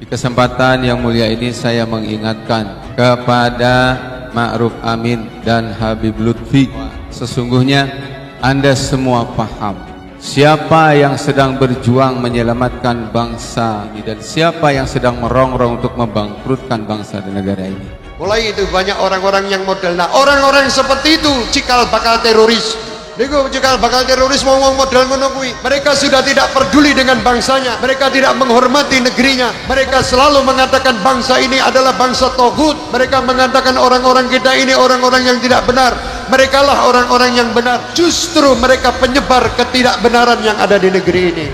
Di kesempatan yang mulia ini saya mengingatkan kepada Ma'ruf Amin dan Habib Lutfi, sesungguhnya Anda semua paham siapa yang sedang berjuang menyelamatkan bangsa ini dan siapa yang sedang merongrong untuk membangkrutkan bangsa dan negara ini. Mulai itu banyak orang-orang yang model. Nah, orang-orang seperti itu cikal bakal teroris. Niku cikal bakal teroris ngomong model ngono kuwi. Mereka sudah tidak peduli dengan bangsanya. Mereka tidak menghormati negerinya. Mereka selalu mengatakan bangsa ini adalah bangsa togut. Mereka mengatakan orang-orang kita ini orang-orang yang tidak benar. Mereka lah orang-orang yang benar. Justru mereka penyebar ketidakbenaran yang ada di negeri ini.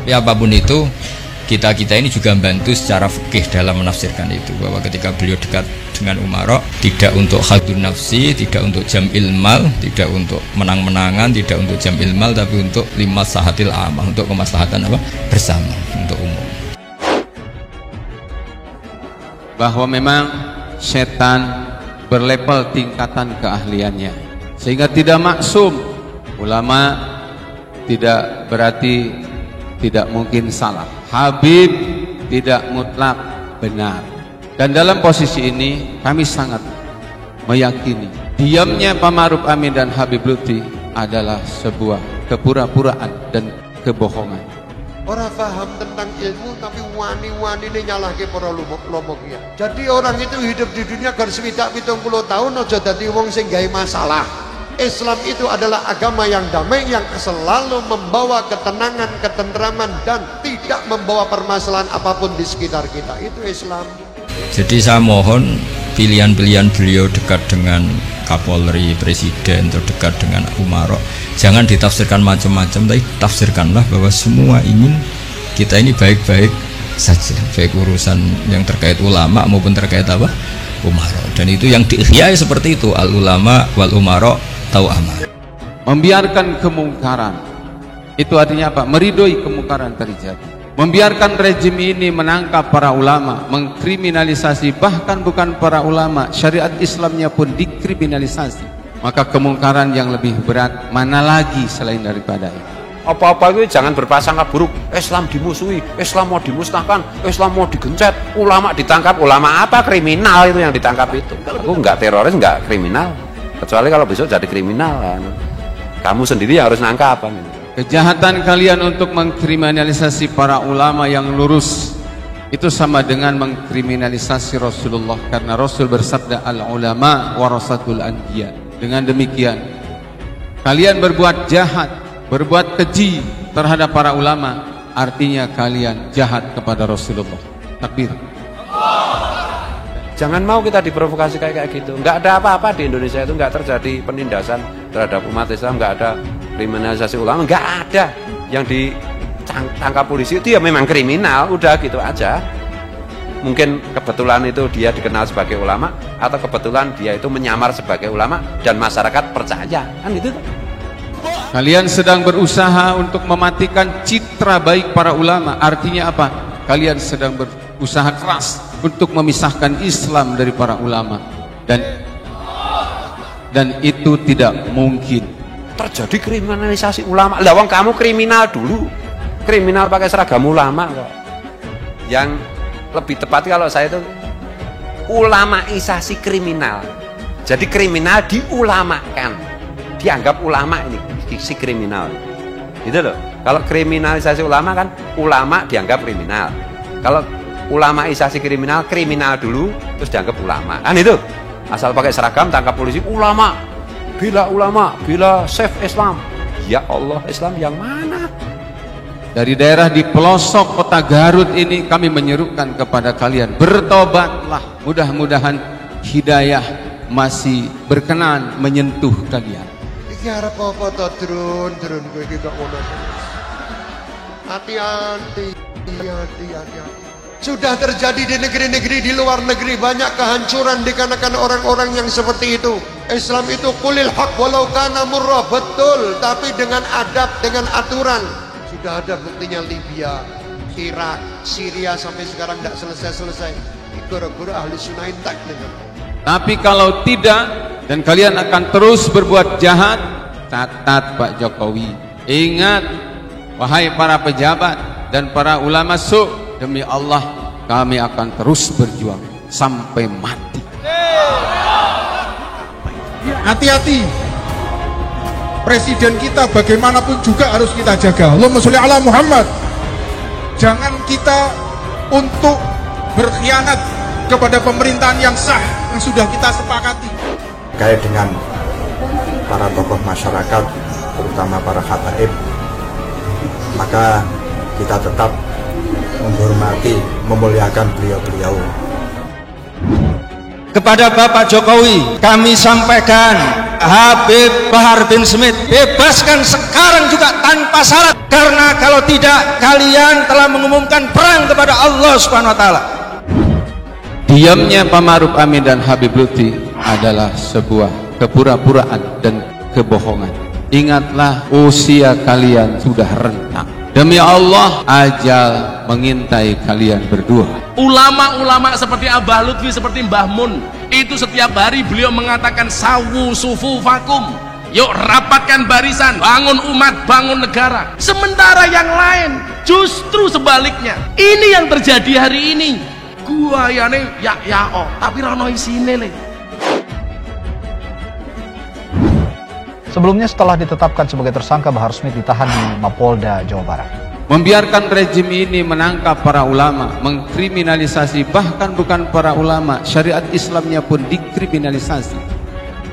Tapi apapun itu, kita ini juga membantu secara fikih dalam menafsirkan itu, bahwa ketika beliau dekat dengan Umarok tidak untuk hadun nafsi, tidak untuk jam'il mal, tidak untuk menang-menangan, tidak untuk jam'il mal, tapi untuk limaslahatil amah, untuk kemaslahatan apa? Bersama, untuk umum. Bahwa memang setan berlevel tingkatan keahliannya, sehingga tidak maksum. Ulama tidak berarti tidak mungkin salah. Habib tidak mutlak benar. Dan dalam posisi ini kami sangat meyakini diamnya Pak Ma'ruf Amin dan Habib Lutfi adalah sebuah kepura-puraan dan kebohongan. Orang paham tentang ilmu tapi wani-wani ini nyalahke para lomokia. Jadi orang itu hidup di dunia gar 70 tahun aja dadi wong sing gawe masalah. Islam itu adalah agama yang damai, yang selalu membawa ketenangan, ketentraman, dan tidak membawa permasalahan apapun di sekitar kita. Itu Islam. Jadi saya mohon pilihan-pilihan beliau dekat dengan Kapolri, Presiden, atau dekat dengan Umarok, jangan ditafsirkan macam-macam, tapi tafsirkanlah bahwa semua ingin kita ini baik-baik saja, baik urusan yang terkait ulama maupun terkait apa? Umarok. Dan itu yang diihyai seperti itu, al ulama wal umarok tahu amal. Membiarkan kemungkaran itu artinya apa? Meridoi kemungkaran terjadi. Membiarkan rejim ini menangkap para ulama, mengkriminalisasi, bahkan bukan para ulama, syariat Islamnya pun dikriminalisasi. Maka kemungkaran yang lebih berat mana lagi selain daripada itu? Apa-apa itu jangan berprasangka buruk. Islam dimusuhi, Islam mau dimusnahkan, Islam mau digencet, ulama ditangkap. Ulama apa? Kriminal itu yang ditangkap itu. Aku enggak teroris, enggak kriminal. Kecuali kalau besok jadi kriminal kan. Kamu sendiri yang harus nangkap kan. Kejahatan kalian untuk mengkriminalisasi para ulama yang lurus itu sama dengan mengkriminalisasi Rasulullah, karena Rasul bersabda al ulama warasatul anbiya. Dengan demikian kalian berbuat jahat, berbuat keji terhadap para ulama, artinya kalian jahat kepada Rasulullah. Takbir. Jangan mau kita diprovokasi kayak gitu. Enggak ada apa-apa di Indonesia itu, enggak terjadi penindasan terhadap umat Islam, enggak ada kriminalisasi ulama, enggak ada. Yang ditangkap polisi itu ya memang kriminal, udah gitu aja. Mungkin kebetulan itu dia dikenal sebagai ulama, atau kebetulan dia itu menyamar sebagai ulama dan masyarakat percaya, kan gitu. Kalian sedang berusaha untuk mematikan citra baik para ulama. Artinya apa? Kalian sedang berusaha keras untuk memisahkan Islam dari para ulama, dan itu tidak mungkin. Terjadi kriminalisasi ulama. Lah wong kamu kriminal dulu, kriminal pakai seragam ulama kok. Yang lebih tepat kalau saya itu ulamaisasi kriminal. Jadi kriminal diulamakan, dianggap ulama ini si kriminal. Gitu loh. Kalau kriminalisasi ulama kan ulama dianggap kriminal. Kalau ulamaisasi kriminal, kriminal dulu terus dianggap ulama. Kan itu. Asal pakai seragam tangkap polisi ulama. Ulama, bila save Islam. Ya Allah, Islam yang mana? Dari daerah di pelosok kota Garut ini kami menyerukan kepada kalian, bertobatlah. Mudah-mudahan hidayah masih berkenan menyentuh kalian. Iki arep apa to drun kowe iki kok ngono. Hati-hati. Sudah terjadi di negeri-negeri di luar negeri, banyak kehancuran dikarenakan orang-orang yang seperti itu. Islam itu qulil haq walau kana murra, betul, tapi dengan adab, dengan aturan. Sudah ada buktinya Libya, Irak, Syria sampai sekarang tidak selesai-selesai. Gara-gara ahli sunnah tak dengan. Tapi kalau tidak dan kalian akan terus berbuat jahat, catat Pak Jokowi. Ingat, wahai para pejabat dan para ulama su', demi Allah, kami akan terus berjuang sampai mati. Hati-hati, presiden kita bagaimanapun juga harus kita jaga. Allahumma sholli ala Muhammad. Jangan kita untuk berkhianat kepada pemerintahan yang sah yang sudah kita sepakati. Kait dengan para tokoh masyarakat, terutama para khabaib, maka kita tetap menghormati, memuliakan beliau-beliau. Kepada Bapak Jokowi kami sampaikan, Habib Bahar bin Smith bebaskan sekarang juga tanpa syarat, karena kalau tidak kalian telah mengumumkan perang kepada Allah Subhanahu wa taala. Diamnya Pak Ma'ruf Amin dan Habib Lutfi adalah sebuah kepura-puraan dan kebohongan. Ingatlah, usia kalian sudah rentang. Demi Allah, ajal mengintai kalian berdua. Ulama-ulama seperti Abah Lutfi, seperti Mbah Mun, itu setiap hari beliau mengatakan sawu sufu vakum. Yuk rapatkan barisan, bangun umat, bangun negara. Sementara yang lain justru sebaliknya. Ini yang terjadi hari ini. Gua ya nih tapi rano isine le. Sebelumnya setelah ditetapkan sebagai tersangka, Bahar Smith ditahan di Mapolda Jawa Barat. Membiarkan rejim ini menangkap para ulama, mengkriminalisasi, bahkan bukan para ulama, syariat Islamnya pun dikriminalisasi.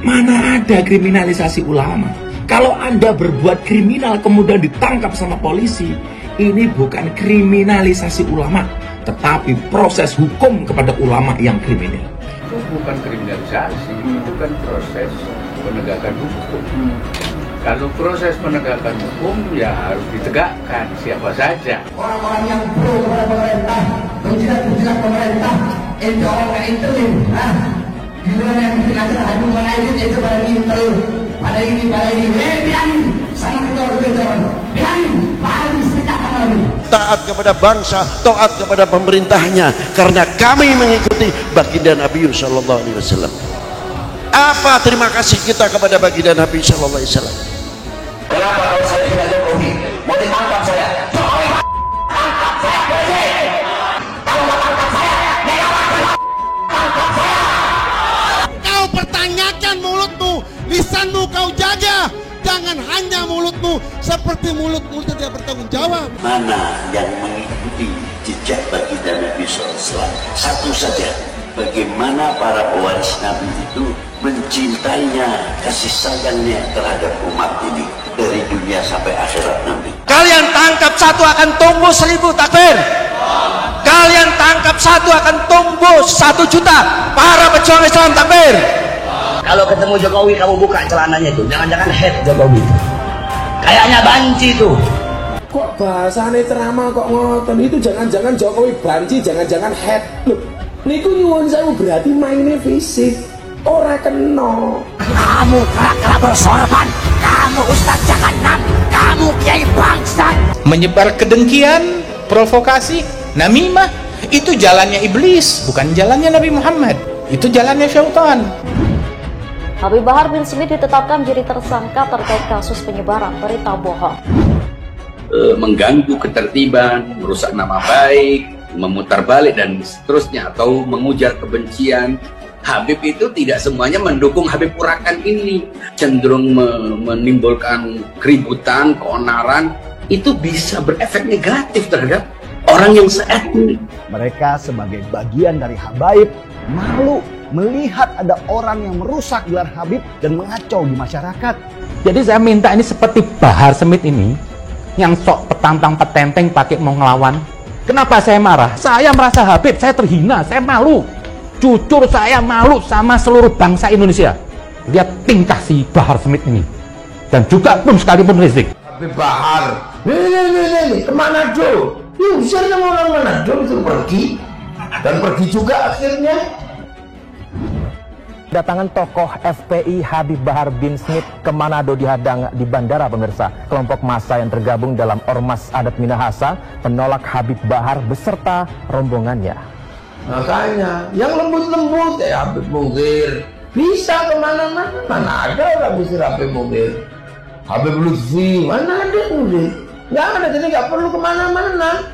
Mana ada kriminalisasi ulama? Kalau Anda berbuat kriminal kemudian ditangkap sama polisi, ini bukan kriminalisasi ulama, tetapi proses hukum kepada ulama yang kriminal. Itu bukan kriminalisasi, itu kan proses penegakan hukum. Kalau proses penegakan hukum ya harus ditegakkan siapa saja. Orang-orang yang pro kepada pemerintah, menjilat-jilat pemerintah, itu orang intel. Gimana yang bilang hadu mana itu pada intel, pada ini, biarin, sana kejar, biarin, baris kita kami. Taat kepada bangsa, taat kepada pemerintahnya, karena kami mengikuti baginda Nabi sallallahu alaihi wasallam. Apa terima kasih kita kepada baginda Nabi sallallahu alaihi wasallam? Kenapa kalau saya tidak Jokowi mau ditangkap saya? Jokowi tangkap saya polisi. Kalau mau tangkap saya, tangkap saya. Kau pertanyakan mulutmu, lisanmu kau jaga. Jangan hanya mulutmu seperti mulut-mulut tidak bertanggung jawab. Mana yang mengikuti jejak baginda Nabi SAW? Satu saja, bagaimana para pewaris Nabi itu mencintainya, kasih sayangnya terhadap umat ini dari dunia sampai akhirat nanti. Kalian tangkap satu akan tumbuh 1000 takbir. Kalian tangkap satu akan tumbuh 1 juta para pejuang Islam takbir. Kalau ketemu Jokowi kamu buka celananya itu, jangan-jangan head Jokowi itu. Kayaknya banci itu. Kok bahasane ceramah kok ngoten, itu jangan-jangan Jokowi banci, jangan-jangan head. Loh, niku nyuwun sewu berarti mainnya fisik. Ora kena. Kamu kera-kera bersorban, kamu Ustaz Jahanam, kamu kiai bangsat. Menyebar kedengkian, provokasi, namimah, itu jalannya iblis, bukan jalannya Nabi Muhammad. Itu jalannya syaitan. Habib Bahar bin Smith ditetapkan menjadi tersangka terkait kasus penyebaran berita bohong. Mengganggu ketertiban, merusak nama baik, memutar balik dan seterusnya, atau mengujar kebencian. Habib itu tidak semuanya mendukung Habib Urakan ini, cenderung menimbulkan keributan, keonaran. Itu bisa berefek negatif terhadap orang yang seetnik. Mereka sebagai bagian dari habaib malu melihat ada orang yang merusak gelar Habib dan mengacau di masyarakat. Jadi saya minta ini seperti Bahar Smith ini yang sok petantang petenteng pakai mau ngelawan. Kenapa saya marah? Saya merasa Habib, saya terhina, saya malu. Jujur saya malu sama seluruh bangsa Indonesia. Lihat tingkah si Bahar Smith ini. Dan juga pun sekalipun Rizik. Habib Bahar, nih, kemana Jo? Diusir sama orang Manado itu pergi. Dan pergi juga akhirnya. Kedatangan tokoh FPI Habib Bahar bin Smith ke Manado dihadang di bandara pemirsa. Kelompok massa yang tergabung dalam Ormas Adat Minahasa menolak Habib Bahar beserta rombongannya. Makanya yang lembut-lembut ya Habib Mungkir bisa kemana-mana. Mana ada orang usir Habib Mungkir. Habib Lutfi mana ada udah. Nggak ada, jadi nggak perlu kemana-mana.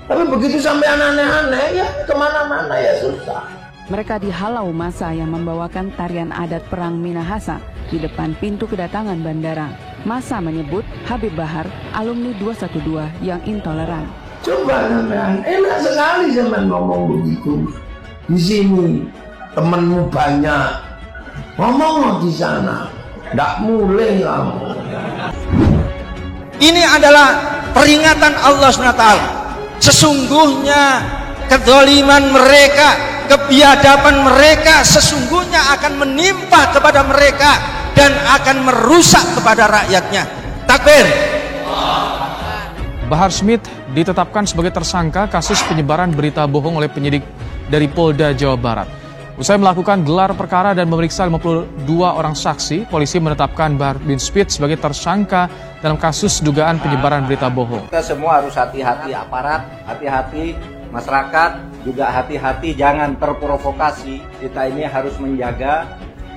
Tapi begitu sampai aneh-aneh ya kemana-mana ya susah. Mereka dihalau massa yang membawakan tarian adat perang Minahasa di depan pintu kedatangan bandara. Massa menyebut Habib Bahar alumni 212 yang intoleran. Coba sampean, enak sekali sampean ngomong begitu. Di sini temenmu banyak, ngomong di sana, ndak mulai kamu. Ini adalah peringatan Allah SWT. Sesungguhnya kedzaliman mereka, kebiadaban mereka sesungguhnya akan menimpa kepada mereka dan akan merusak kepada rakyatnya. Takbir. Bahar Smith ditetapkan sebagai tersangka kasus penyebaran berita bohong oleh penyidik dari Polda Jawa Barat. Usai melakukan gelar perkara dan memeriksa 52 orang saksi, polisi menetapkan Bahar bin Smith sebagai tersangka dalam kasus dugaan penyebaran berita bohong. Kita semua harus hati-hati, aparat, hati-hati, masyarakat juga hati-hati, jangan terprovokasi. Kita ini harus menjaga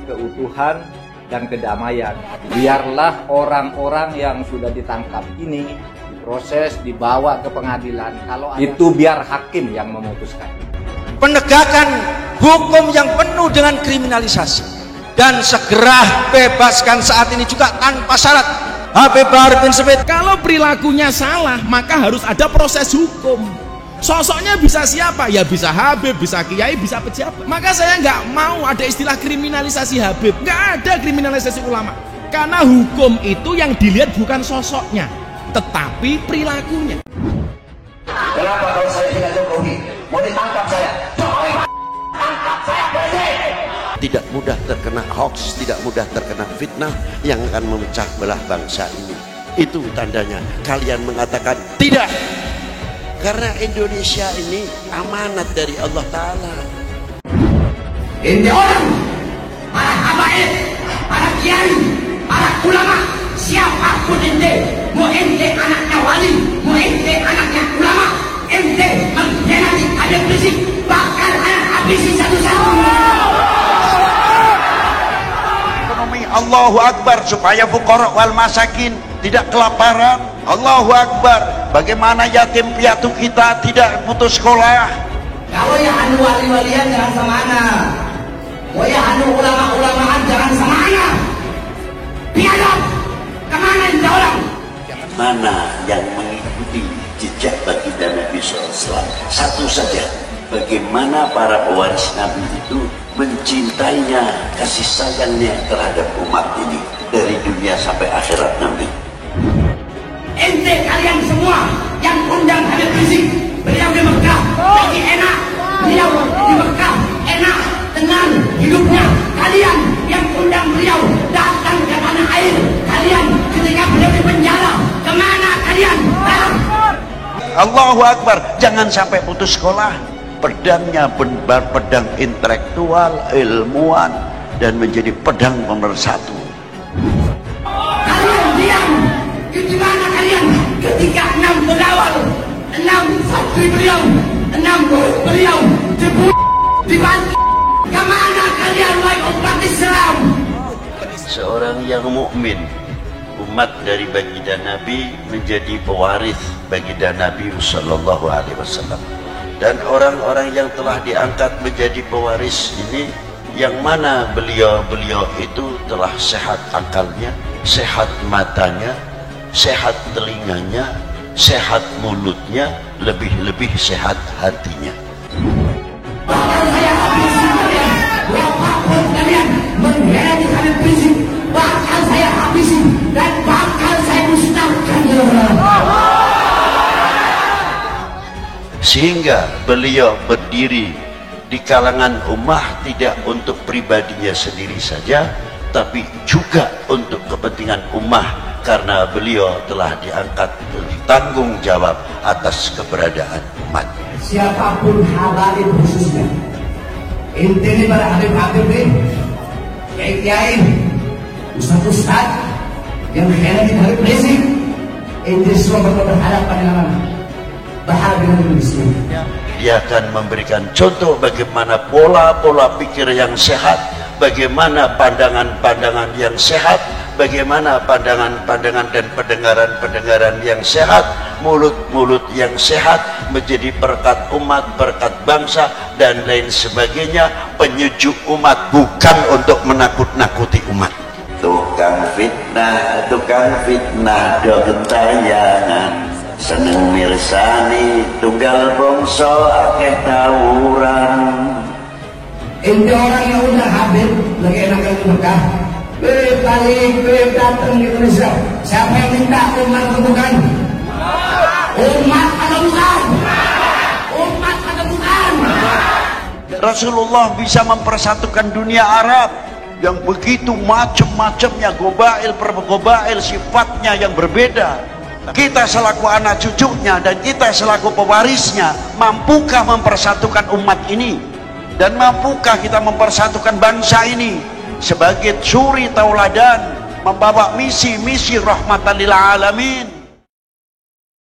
keutuhan dan kedamaian. Biarlah orang-orang yang sudah ditangkap ini diproses, dibawa ke pengadilan. Kalau itu biar hakim yang memutuskan. Penegakan hukum yang penuh dengan kriminalisasi dan segera bebaskan saat ini juga tanpa syarat Habib Bahar bin Smith. Kalau perilakunya salah, maka harus ada proses hukum. Sosoknya bisa siapa? Ya bisa Habib, bisa Kiai, bisa pejabat. Maka saya nggak mau ada istilah kriminalisasi Habib. Nggak ada kriminalisasi ulama. Karena hukum itu yang dilihat bukan sosoknya, tetapi perilakunya. Kenapa kalau saya tidak Jokowi mau ditangkap saya? Jokowi tangkap saya bersih. Tidak mudah terkena hoax, tidak mudah terkena fitnah yang akan memecah belah bangsa ini. Itu tandanya kalian mengatakan tidak. Karena Indonesia ini amanat dari Allah Ta'ala. Ini orang, para habaib, para kiai, para ulama, siapapun ente, mau ente anaknya wali, mau ente anaknya ulama, ente mengkhianati Habib Rizik, bakal anak habisi satu-satu. Ekonomi Allahu Akbar supaya fuqara wal masakin tidak kelaparan. Allahu Akbar. Bagaimana yatim piatu kita tidak putus sekolah. Kalau ya anu wali-walian jangan semana. Mau ya anu ulama-ulamaan jangan semana. Biadab. Kemana ente orang? Mana yang mengikuti jejak baginda Nabi SAW? Satu saja, bagaimana para pewaris Nabi itu mencintainya, kasih sayangnya terhadap umat ini dari dunia sampai akhirat nanti. Ente kalian semua yang undang Habib Rizik, beliau di Mekah lagi enak, beliau di Mekah enak, tenang hidupnya. Kalian yang undang beliau datang ke tanah air, kalian ketika beliau di penjara, kemana kalian? Allahu Akbar. Jangan sampai putus sekolah. Pedangnya pedang intelektual, ilmuwan, dan menjadi pedang pemersatu. Kalian diam. Di mana kalian ketika 6 pengawal, 6 santri beliau, 6 murid beliau dibantu? Kemana kalian wahai umat Islam? Seorang yang mukmin, umat dari baginda Nabi menjadi pewaris baginda Nabi Sallallahu Alaihi Wasallam. Dan orang-orang yang telah diangkat menjadi pewaris ini, yang mana beliau-beliau itu telah sehat akalnya, sehat matanya, sehat telinganya, sehat mulutnya, lebih-lebih sehat hatinya. Bahkan saya habisi kalian, berapapun kalian mengkhianati Habib Rizik, bahkan saya habisi dan bakal saya musnahkan. Sehingga beliau berdiri di kalangan ummah tidak untuk pribadinya sendiri saja, tapi juga untuk kepentingan ummah, karena beliau telah diangkat bertanggung jawab atas keberadaan umat. Siapapun habaib khususnya, intinya para habib-habib ini, kiai-kiai, ustaz-ustaz yang mengkhianati Habib Rizik, inti semua berharap pada nama Bahar bin Smith. Dia akan memberikan contoh bagaimana pola-pola pikir yang sehat, bagaimana pandangan-pandangan yang sehat, bagaimana pandangan-pandangan dan pendengaran-pendengaran yang sehat, mulut-mulut yang sehat, menjadi berkat umat, berkat bangsa dan lain sebagainya, penyejuk umat, bukan untuk menakut-nakuti umat. Tukang fitnah do gentayangan, seneng mirsani tunggal bongso akeh tawuran. Ini orang yang udah Habib lagi enakan di Mekah, balik datang di Indonesia. Siapa yang minta umat atau bukan? Umat atau bukan? Umat atau bukan? Rasulullah bisa mempersatukan dunia Arab yang begitu macam-macamnya, gobail per gobail, sifatnya yang berbeda. Kita selaku anak cucunya dan kita selaku pewarisnya, mampukah mempersatukan umat ini? Dan mampukah kita mempersatukan bangsa ini sebagai suri tauladan, membawa misi-misi rahmatan lil alamin?